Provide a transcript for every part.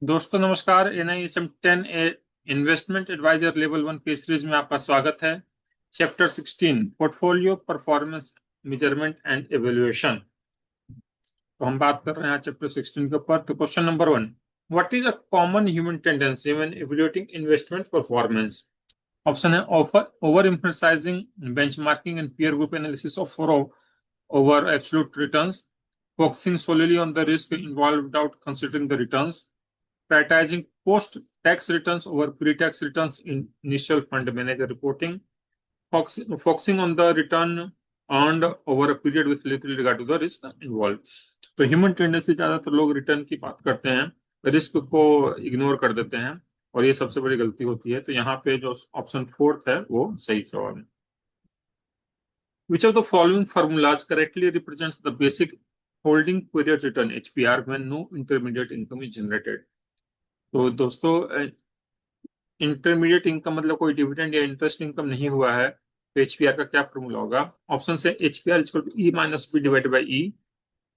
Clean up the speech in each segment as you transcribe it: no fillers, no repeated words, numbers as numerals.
दोस्तों नमस्कार। NISM 10 investment adviser level 1 के सीरीज में आपका स्वागत है। Chapter 16 portfolio performance measurement and evaluation. तो हम बात कर रहे हैं चैप्टर 16 के ऊपर। तो question number 1, what is a common human tendency when evaluating investment performance? Option है over emphasizing benchmarking and peer group analysis of over absolute returns, focusing solely on the risk involved without considering the returns, prioritizing post-tax returns over pre-tax returns in initial fund manager reporting, focusing on the return earned over a period with little regard to the risk involved। तो human tendency ज्यादातर लोग return की बात करते हैं, risk को ignore कर देते हैं, और ये सबसे बड़ी गलती होती है। तो यहाँ पे जो ऑप्शन फोर्थ है वो सही जवाब है। Which of the following formulas correctly represents the basic holding period return HPR when no intermediate income is generated? तो दोस्तों, इंटरमीडिएट इनकम मतलब कोई डिविडेंड या इंटरेस्ट इनकम नहीं हुआ है, तो एचपीआर का क्या फॉर्मूला होगा? ऑप्शन से HPR equal to E minus B divided by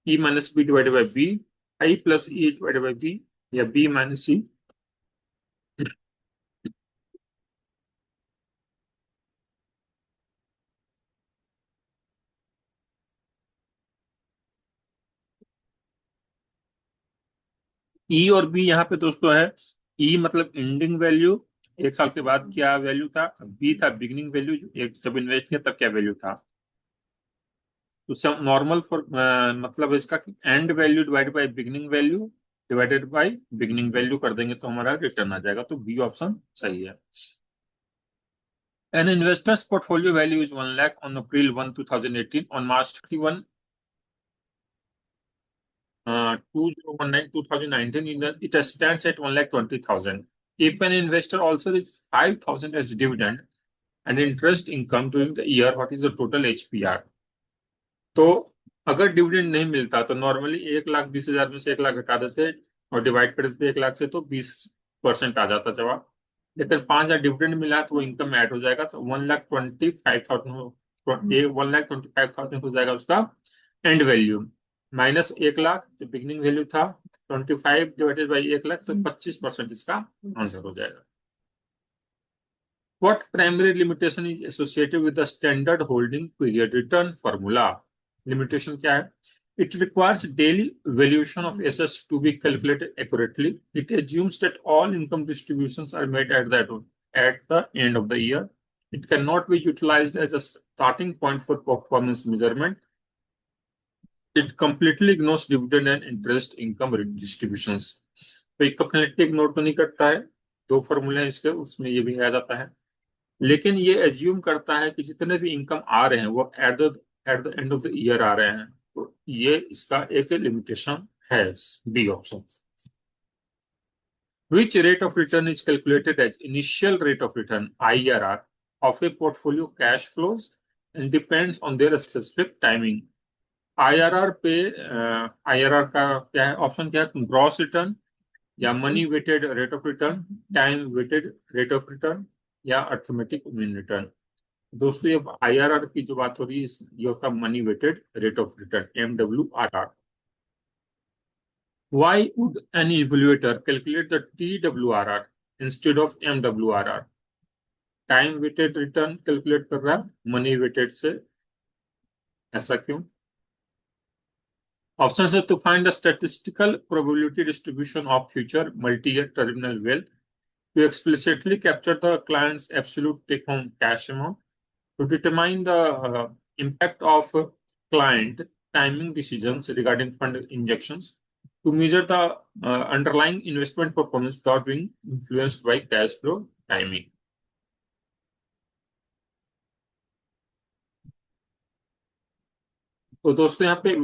E minus B divided by B, I plus E divided by B, या बी माइनस सी। ई और बी यहाँ पे दोस्तों है। ई मतलब एंडिंग वैल्यू, एक साल के बाद क्या वैल्यू था। बी था बिगिनिंग वैल्यू, एक जब इन्वेस्ट किया तब क्या वैल्यू था। तो सब नॉर्मल फॉर मतलब इसका and value divided by beginning value divided by beginning value कर देंगे तो हमारा रिटर्न आ जाएगा। तो बी ऑप्शन सही है। An investor's portfolio value is 1 lakh on April 1, 2018. On March 31, 2019, it stands at 1,20,000. If an investor also receives 5,000 as dividend and interest income during the year, what is the total HPR? तो अगर dividend नहीं मिलता तो normally 1,20,000 में से 1 लाख घटा देते और डिवाइड कर देते 1 लाख से, तो 20% आ जाता जवाब। लेकिन 5,000 डिविडेंड मिला तो वो इनकम ऐड हो जाएगा, तो 1,25,000 हो जाएगा उसका एंड वैल्यू, माइनस 1 लाख जो बिगनिंग वैल्यू था, 25 डिवाइडेड बाई 1 लाख, तो 25% इसका आंसर हो जाएगा। What primary limitation is associated with the standard holding period return formula? Limitation क्या है? It requires daily valuation of assets to be calculated accurately. It assumes that all income distributions are made at the end of the year. It cannot be utilized as a starting point for performance measurement. It completely ignores dividend and interest income distributions. तो ये completely ignore तो नहीं करता है। दो फॉर्मूले हैं इसके, उसमें ये भी आ जाता है, लेकिन ये एज्यूम करता है कि जितने भी इनकम आ रहे हैं वो at the end of the year आ रहे हैं। तो ये इसका एक लिमिटेशन है। B option. Which rate of return is calculated as initial rate of return IRR of a portfolio cash flows and depends on their specific timing? IRR पे IRR का क्या है? ऑप्शन क्या है? ग्रॉस रिटर्न, या money weighted rate of return, time weighted rate of return, या arithmetic mean return. दोस्तों ये आईआरआर की जो बात हो रही है, ये होता है money weighted rate of return, MWRR। Why would an evaluator calculate the TWRR instead of MWRR? Time weighted return calculate कर रहा है मनी वेटेड से, ऐसा क्यों? ऑप्शन है to find the statistical probability distribution of future multi year terminal wealth, to explicitly capture the clients absolute take home cash amount, to determine the impact of client timing decisions regarding fund injections, to measure the underlying investment performance without being influenced by cash flow timing। तो दोस्तों यहाँ पे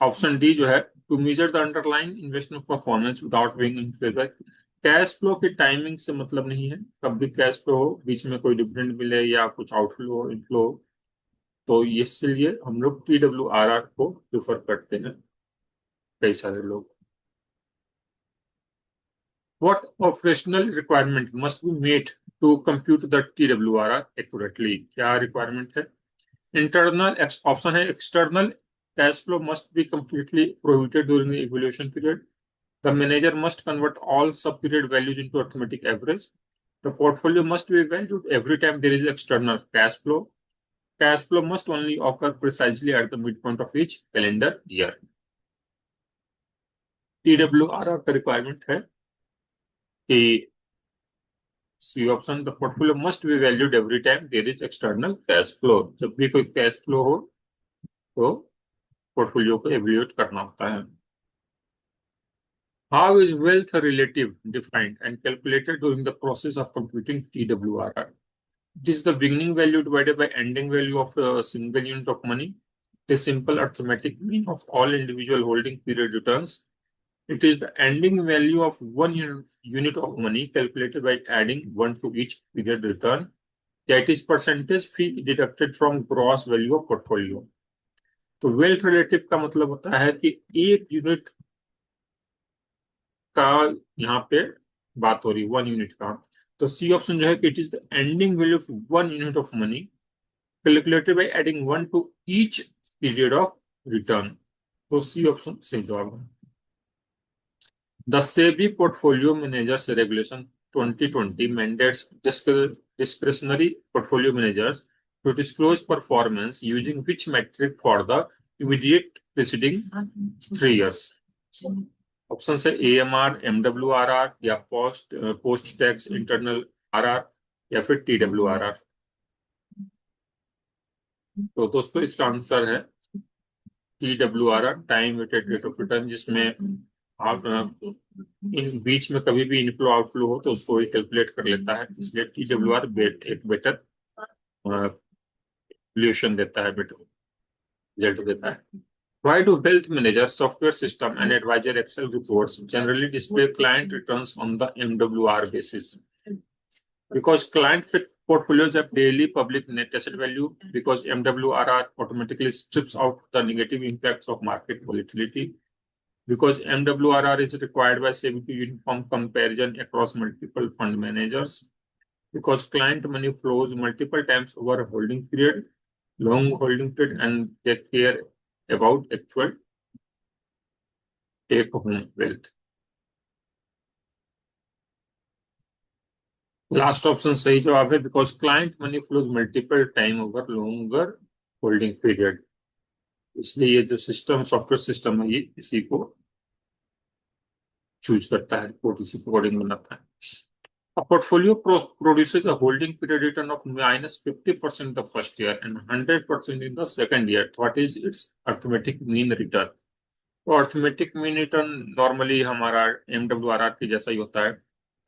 option D जो है, to measure the underlying investment performance without being influenced by cash flow की timing से मतलब नहीं है। कब भी कैश फ्लो हो, बीच में कोई डिविडेंड मिले या कुछ आउटफ्लो हो, इनफ्लो हो, तो इसलिए हम लोग TWRR को प्रिफर करते हैं, कई सारे लोग। What operational requirement must be made to compute the TWRR accurately? क्या requirement है? Internal option है external cash flow must be completely prohibited during the evaluation period. The manager must convert all sub-period values into arithmetic average. The portfolio must be valued every time there is external cash flow. Cash flow must only occur precisely at the midpoint of each calendar year. TWRR का requirement है कि C option, the portfolio must be valued every time there is external cash flow. जब भी कोई cash flow हो तो portfolio को evaluate करना होता है. How is wealth relative defined and calculated during the process of computing TWRR? It is the beginning value divided by ending value of a single unit of money. It is simple arithmetic mean of all individual holding period returns. It is the ending value of one unit of money calculated by adding 1 to each period return. That is percentage fee deducted from gross value of portfolio. तो wealth relative का मतलब होता है कि एक unit का यहाँ पे बात हो रही है, 1 यूनिट का. तो सी ऑप्शन जो है कि it is the ending value of 1 unit of money calculated by adding 1 to each period of return. तो सी ऑप्शन सही जवाब है. The SEBI Portfolio Managers Regulation 2020 mandates discretionary portfolio managers to disclose performance using which metric for the immediate preceding 3 years. Option है AMR, MWRR या post tax internal RR या फिर TWRR. तो दोस्तों इसका आंसर है TWRR, time weighted rate of return, जिसमें आप इन बीच में कभी भी इनफ्लो आउटफ्लो हो तो उसको कैलकुलेट कर लेता है. इसलिए TWR एक बेटर सोल्यूशन देता है, बेटर रिजल्ट देता है. Why do wealth managers, software system, and advisor Excel reports generally display client returns on the MWR basis? Because client fit portfolios have daily public net asset value, because MWRR automatically strips out the negative impacts of market volatility, because MWRR is required by SEBI to uniform comparison across multiple fund managers, because client money flows multiple times over a holding period, long holding period, and they care about actual take home wealth. Last option सही जवाब है, because client money flows multiple time over longer holding period. इसलिए ये जो system software system है ये इसी को चूज करता है, रिपोर्ट इसी को अकॉर्डिंग बनाता है. A portfolio produces a holding period return of -50% the first year and 100% in the second year. What is its arithmetic mean return? तो अर्थमेटिक मीन रिटर्न नॉर्मली हमारा MWRR की जैसा ही होता है.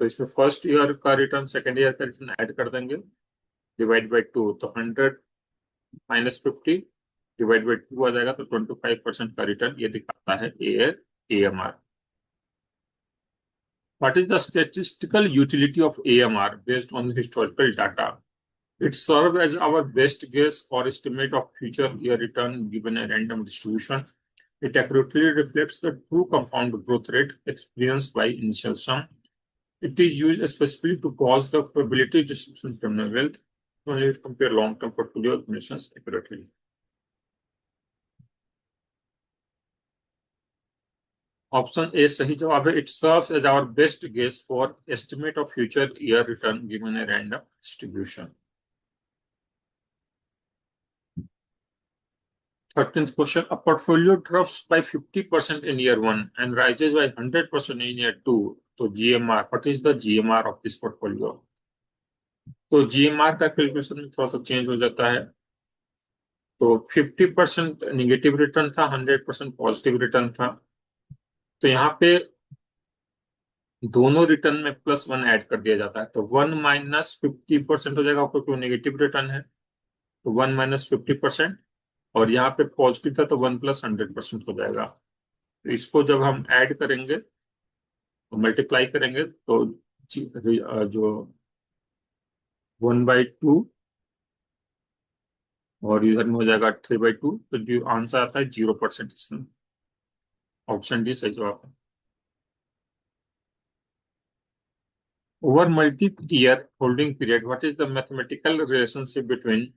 तो इसमें फर्स्ट ईयर का रिटर्न सेकंड ईयर का रिटर्न ऐड कर देंगे, डिवाइड बाय 2, तो 100 - 50 डिवाइड बाय 2 आ जाएगा, तो 25% का रिटर्न ये दिखाता है AMR. What is the statistical utility of AMR based on historical data? It serves as our best guess or estimate of future year return given a random distribution. It accurately reflects the true compound growth rate experienced by initial sum. It is used especially to gauge the probability distribution of terminal wealth. Only to compare long-term portfolio accumulations accurately. Option A सही जवाब है. It serves as our best guess for estimate of future year return given a random distribution. 13th question. A portfolio drops by 50% in year 1 and rises by 100% in year 2. तो GMR, what is the GMR of this portfolio? तो GMR का calculation में थोड़ा सा change हो जाता है. तो 50% निगेटिव रिटर्न था, 100% पॉजिटिव रिटर्न था. तो यहाँ पे दोनों रिटर्न में +1 ऐड कर दिया जाता है. तो 1 - 50% हो जाएगा, क्योंकि नेगेटिव रिटर्न है. तो 1 - 50%, और यहाँ पे पॉजिटिव था तो 1 + 100% हो जाएगा. तो इसको जब हम ऐड करेंगे तो मल्टीप्लाई करेंगे तो जो 1/2 और इधर में हो जाएगा 3/2. तो जो आंसर आता है 0% इसमें. ऑप्शन डी सही जवाब है. Over multi-year holding period, what is the mathematical relationship between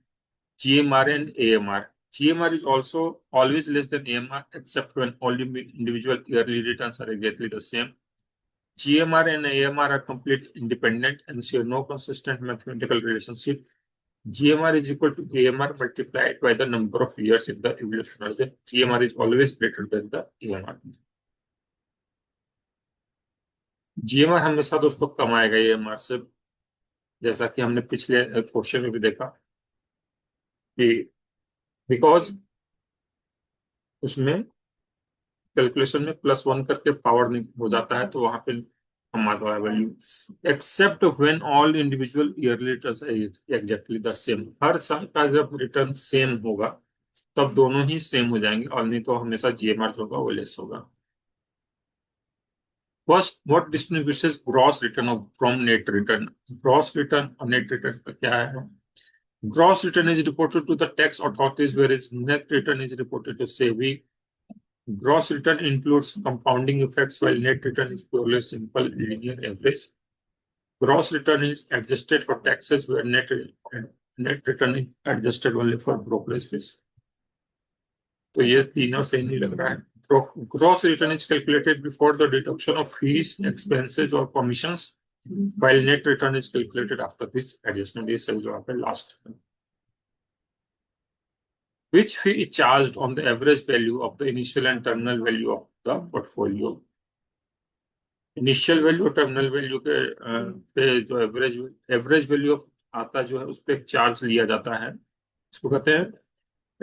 GMR and AMR? GMR is also always less than AMR except when all individual yearly returns are exactly the same. GMR and AMR are completely independent and share no consistent mathematical relationship. GMR is equal to AMR multiplied by the number of years in the evolution. GMR is always greater than the AMR. GMR हमेशा दोस्तों कम आएगा AMR से, जैसा कि हमने पिछले question में भी देखा कि बिकॉज उसमें कैलकुलेशन में +1 करके पावर हो जाता है, तो वहां पे हम आता है value except when all individual yearly returns exactly the same. हर साल का जब रिटर्न सेम होगा तब दोनों ही सेम हो जाएंगे, और नहीं तो हमेशा GMR होगा वो लेस होगा। First, what distinguishes gross return from net return? Gross return और नेट रिटर्न का क्या है? Gross return is reported to the tax authorities, whereas net return is reported to SEBI. Gross return includes compounding effects, while net return is purely simple linear average. Gross return is adjusted for taxes, where net return is adjusted only for brokerage fees. तो ये तीनों सही नहीं लग रहा है। Gross return is calculated before the deduction of fees, expenses or commissions, while net return is calculated after this adjustment. ये सही जवाब है last. Which fee is charged on the average value of the initial and terminal value of the portfolio? Initial value और terminal value के पे जो average value आता जो है उस पर चार्ज लिया जाता है, इसको कहते हैं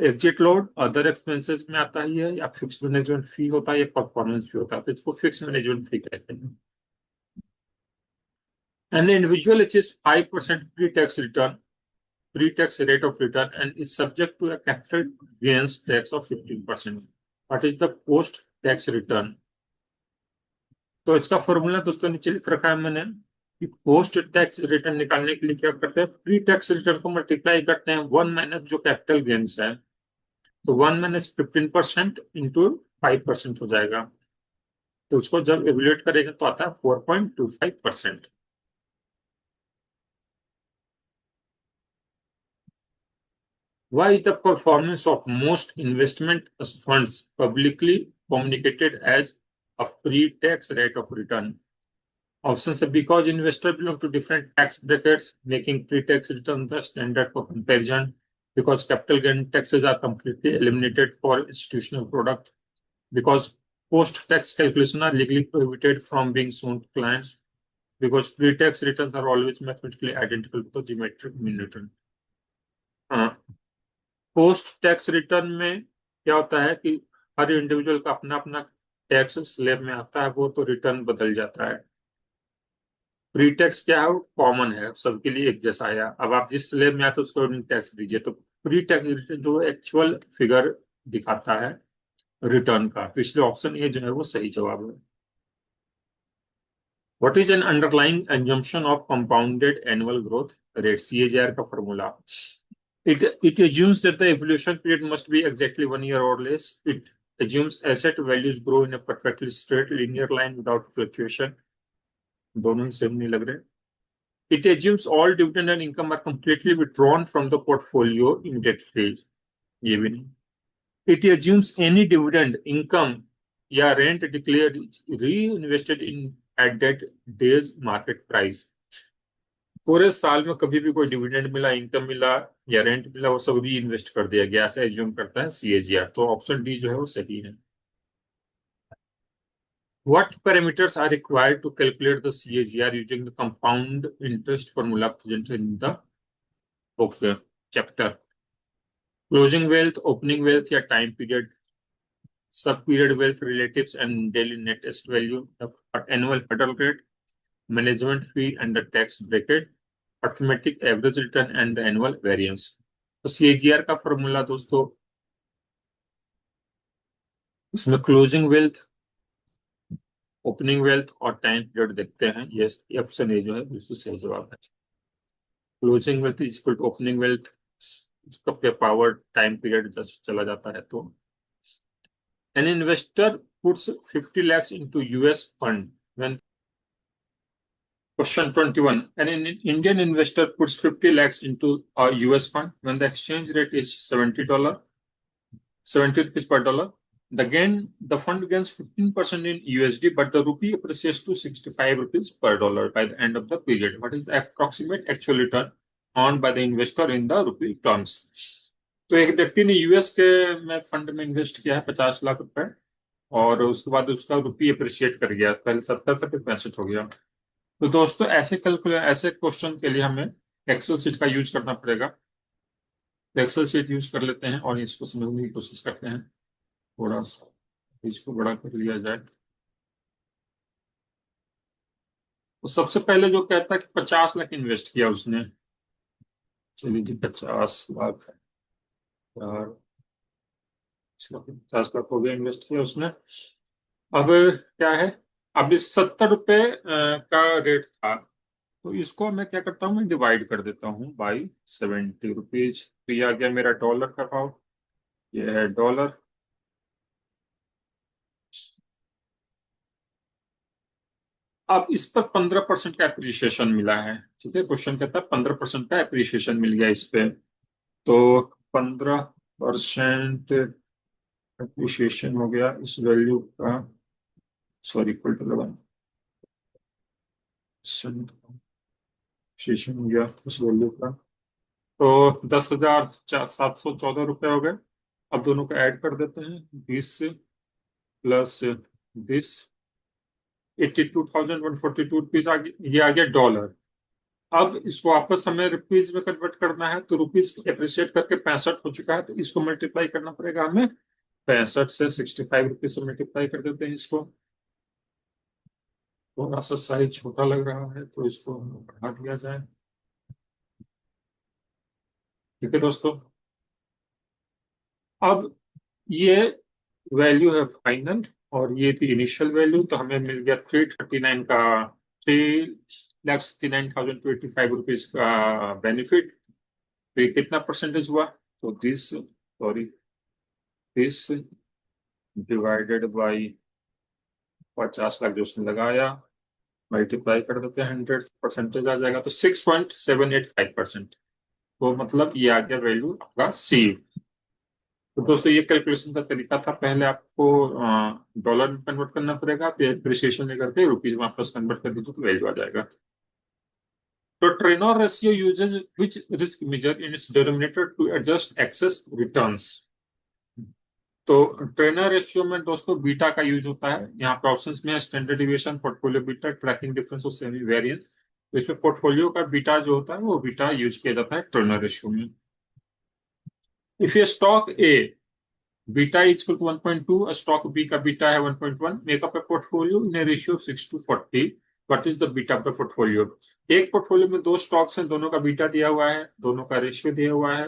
एग्जिट लोड। अदर एक्सपेंसेस में आता ही है, या फिक्स मैनेजमेंट फी होता है या परफॉर्मेंस फी होता है, तो इसको फिक्स मैनेजमेंट फी कहते हैं। An individual achieves 5% pre-tax rate of return and is subject to a capital gains tax of 15%. What is the post-tax return? तो इसका फॉर्मूला दोस्तों नीचे लिख रखा है मैंने कि पोस्ट टैक्स रिटर्न निकालने के लिए क्या करते हैं, प्री टैक्स रिटर्न को मल्टीप्लाई करते हैं 1 माइनस जो कैपिटल गेन्स है, तो 1 माइनस 15% इंटू 5% हो जाएगा, तो उसको जब एवेल्यूएट करेंगे तो आता है 4.25%। Why is the performance of most investment funds publicly communicated as a pre-tax rate of return? Options are because investors belong to different tax brackets, making pre-tax return the standard for comparison. Because capital gain taxes are completely eliminated for institutional product. Because post-tax calculations are legally prohibited from being shown to clients. Because pre-tax returns are always mathematically identical to the geometric mean return. Post tax return में क्या होता है कि हर individual का अपना अपना tax slab में आता है, वो तो रिटर्न बदल जाता है। प्री टैक्स क्या है, वो कॉमन है, सबके लिए एक जैसा आया। अब आप जिस स्लैब में आते उसको टैक्स दीजिए, तो प्री टैक्स रिटर्न जो एक्चुअल फिगर दिखाता है रिटर्न का, तो इसलिए ऑप्शन ए जो है वो सही जवाब है। What is an underlying assumption of compounded annual growth rate? CAGR का formula. It assumes that the evolution period must be exactly 1 year or less. It assumes asset values grow in a perfectly straight linear line without fluctuation. दोनों ही same नहीं लग रहे। It assumes all dividend and income are completely withdrawn from the portfolio immediately. ये भी नहीं। It assumes any dividend, income या rent declared reinvested in at that day's market price. पूरे साल में कभी भी कोई डिविडेंड मिला, इनकम मिला या रेंट मिला, वो सब री इन्वेस्ट कर दिया गया, ऐसा एज्यूम करता है CAGR। तो ऑप्शन डी जो है वो सही है। What parameters are required to calculate the CAGR using the compound interest formula presented in the chapter? Closing wealth, opening wealth या time period, sub period wealth, relatives and daily net asset value, annual hurdle rate, management fee and the tax bracket, arithmetic average return and the annual variance। तो CAGR का formula दोस्तों, उसमें closing wealth, opening wealth और time period देखते हैं। Yes, option A जो है बिल्कुल सही जवाब है। Closing wealth is equal to opening wealth, उसका पे पावर टाइम पीरियड चला जाता है। तो an investor puts 50 lakhs into US fund when Question 21. An Indian investor puts 50 lakhs into a US fund when the exchange rate is $70 70 rupees per dollar. The fund gains 15% in USD, but the rupee appreciates to 65 rupees per dollar by the end of the period. What is the approximate actual return earned by the investor in the rupee terms? तो एक व्यक्ति ने US के में fund में invest किया है 50 लाख रुपए, और उसके बाद उसका रुपी अप्रिशिएट कर गया, पहले 70 था फिर 65 हो गया। तो दोस्तों ऐसे क्वेश्चन के लिए हमें एक्सेल सीट का यूज करना पड़ेगा। तो एक्सेल सीट यूज कर लेते हैं और इसको समझने की कोशिश करते हैं। थोड़ा सा इसको बड़ा कर लिया जाए। तो सबसे पहले जो कहता है कि 50 लाख इन्वेस्ट किया उसने। चलिए जी, 50 लाख, यार 50 लाख हो गया इन्वेस्ट किया उसने। अब क्या है, अब इस 70 रुपए का रेट था, तो इसको मैं क्या करता हूँ, मैं डिवाइड कर देता हूँ बाई 70 रुपीज। तो ये आ गया मेरा डॉलर का भाव, ये है डॉलर। अब इस पर 15% का एप्रिसिएशन मिला है। ठीक है, क्वेश्चन कहता है 15% का एप्रिसिएशन मिल गया इस पे। तो 15% एप्रिसिएशन हो गया इस वैल्यू का, सॉरी, इक्वल टू 11% हो गया उस वैल्यू का। तो 10,714 रुपये हो गए। अब दोनों को ऐड कर देते हैं, 20 प्लस 20, 82,142 रुपीज आ गया, ये आ गया डॉलर। अब इसको वापस हमें रुपीज में कन्वर्ट करना है, तो रुपीज एप्रिशिएट करके 65 हो चुका है, तो इसको मल्टीप्लाई करना पड़ेगा हमें। 65 से 65 रुपीज से मल्टीप्लाई कर देते हैं इसको। थोड़ा सा साइज छोटा लग रहा है तो इसको बढ़ा दिया जाए। ठीक है दोस्तों, अब ये वैल्यू है फाइनल और ये थी इनिशियल वैल्यू, तो हमें मिल गया 339 का, 3,39,025 रुपीज का बेनिफिट। तो ये कितना परसेंटेज हुआ, तो दिस डिवाइडेड बाई 50 लाख जो उसने लगाया, मल्टीप्लाई कर देते हैं 100, परसेंटेज आ जाएगा, तो 6.785%। तो मतलब ये आ गया वैल्यू आपका सी। तो दोस्तों ये कैलकुलेशन का तरीका था, पहले आपको डॉलर में कन्वर्ट करना पड़ेगा, फिर एप्रिसिएशन लेकर के रुपीज में वापस कन्वर्ट कर दीजिए तो वैल्यू आ जाएगा। तो Treynor ratio uses which risk measure in its denominator to adjust excess returns. तो ट्रेनर रेशियो में दोस्तों बीटा का यूज होता है। यहाँ पे ऑप्शंस में standard deviation, portfolio beta, tracking difference और सेमी वेरिएंस। तो इसमें पोर्टफोलियो का बीटा जो होता है वो बीटा यूज किया जाता है ट्रेनर रेशियो में। इफ ये stock A beta is equal to 1.2, stock B का बीटा है 1.1, make up a portfolio in a ratio 6:40। What is the beta of the portfolio. एक पोर्टफोलियो में दो स्टॉक्स हैं, दोनों का बीटा दिया हुआ है, दोनों का रेशियो दिया हुआ है,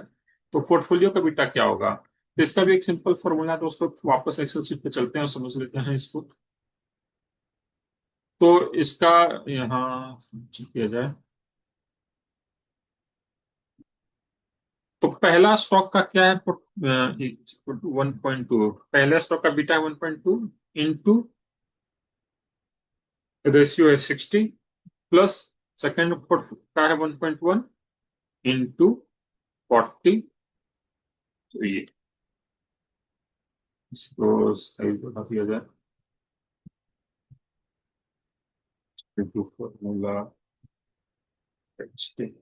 तो पोर्टफोलियो का बीटा क्या होगा। तो इसका भी एक सिंपल फॉर्मूला दोस्तों, वापस एक्सेल शीट पे चलते हैं और समझ लेते हैं इसको। तो इसका यहाँ किया जाए, तो पहला स्टॉक का क्या है, 1.2, पहले स्टॉक का बीटा है 1.2 इंटू रेशियो है 60, प्लस सेकेंड का है 1.1 इंटू 40। तो ये इसको सही बना दिया जाए, इंटू फॉर्मूला 60।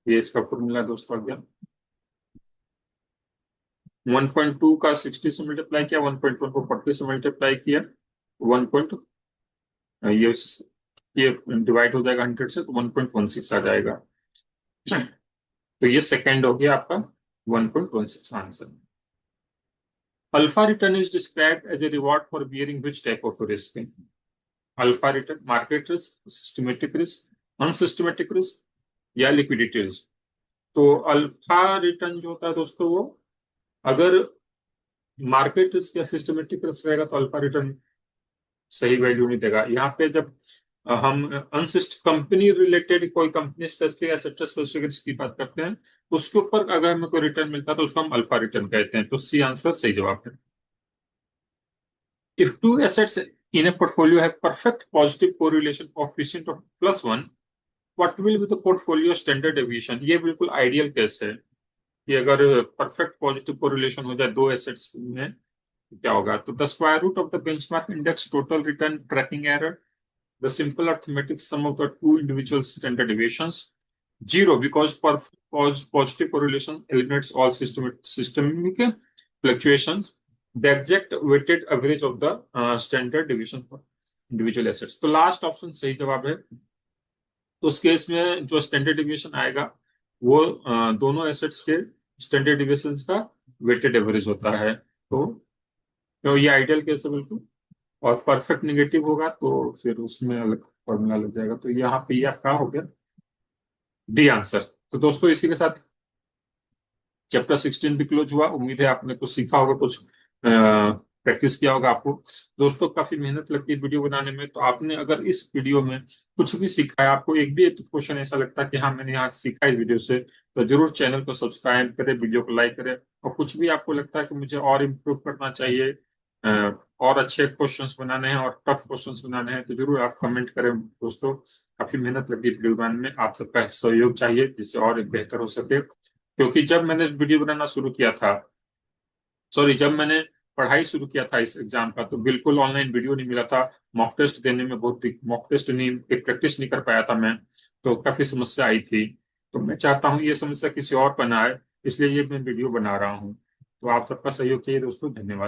ये इसका फॉर्मूला दोस्तों आ गया, 1.2 का 60 से मल्टीप्लाई किया, 1.1 को 40 से मल्टीप्लाई किया, 1 पॉइंट, ये ये डिवाइड हो जाएगा 100 से, तो 1.16 आ जाएगा। तो ये सेकेंड हो गया आपका 1.16 answer. Alpha return is described as a reward for bearing which type of risk. Alpha return market risk, systematic risk, unsystematic risk या लिक्विडिटी रिस्क। तो अल्फा रिटर्न जो होता है दोस्तों, वो अगर मार्केट रिस्क या सिस्टमेटिक रिस्क रहेगा तो अल्फा रिटर्न सही वैल्यू नहीं देगा। यहाँ पे जब हम अनसिस्ट कंपनी रिलेटेड कोई कंपनी स्पेसिफिक या सेक्टर स्पेसिफिक रिस्क की बात करते हैं, उसके ऊपर अगर हमें कोई रिटर्न मिलता है तो उसको हम अल्फा रिटर्न कहते हैं। तो सी आंसर सही जवाब है। If two assets in a portfolio have perfect positive correlation coefficient of +1, what will be the portfolio standard deviation? ये बिल्कुल आइडियल केस है कि अगर परफेक्ट पॉजिटिव कोरिलेशन हो जाए दो एसेट्स में तो क्या होगा। तो the square root of the benchmark index total return tracking error, the simple arithmetic sum of the two individual standard deviations, 0 because positive correlation eliminates all systemic fluctuations, the exact weighted average of the standard deviation for individual assets। तो last option सही जवाब है। तो उस case में जो standard deviation आएगा वो दोनों एसेट्स के स्टैंडर्ड डिविएशन का वेटेड एवरेज होता है। तो ये आइडियल केस है बिल्कुल। और परफेक्ट निगेटिव होगा तो फिर उसमें अलग फॉर्मूला लग जाएगा। तो यहाँ पे ये आपका हो गया डी आंसर। तो दोस्तों इसी के साथ चैप्टर 16 भी क्लोज हुआ। उम्मीद है आपने कुछ सीखा होगा, कुछ प्रैक्टिस किया होगा। आपको दोस्तों काफी मेहनत लगती है वीडियो बनाने में, तो आपने अगर इस वीडियो में कुछ भी सीखा है, आपको एक भी क्वेश्चन ऐसा लगता है कि हाँ मैंने यहाँ सीखा इस वीडियो से, तो जरूर चैनल को सब्सक्राइब करें, वीडियो को लाइक करें। और कुछ भी आपको लगता है कि मुझे और इम्प्रूव करना चाहिए, और अच्छे क्वेश्चंस बनाने हैं और टफ क्वेश्चंस बनाने हैं, तो जरूर आप कमेंट करें दोस्तों। काफी मेहनत लगी वीडियो बनाने में, आप सबका सहयोग चाहिए जिससे और बेहतर हो सके। क्योंकि जब मैंने वीडियो बनाना शुरू किया था, सॉरी जब मैंने पढ़ाई शुरू किया था इस एग्जाम का, तो बिल्कुल ऑनलाइन वीडियो नहीं मिला था। मॉक टेस्ट देने में मॉक टेस्ट नहीं, प्रैक्टिस नहीं कर पाया था मैं, तो काफी समस्या आई थी। तो मैं चाहता हूँ ये समस्या किसी और पर ना आए, इसलिए ये मैं वीडियो बना रहा हूँ। तो आप सबका सहयोग चाहिए दोस्तों, धन्यवाद।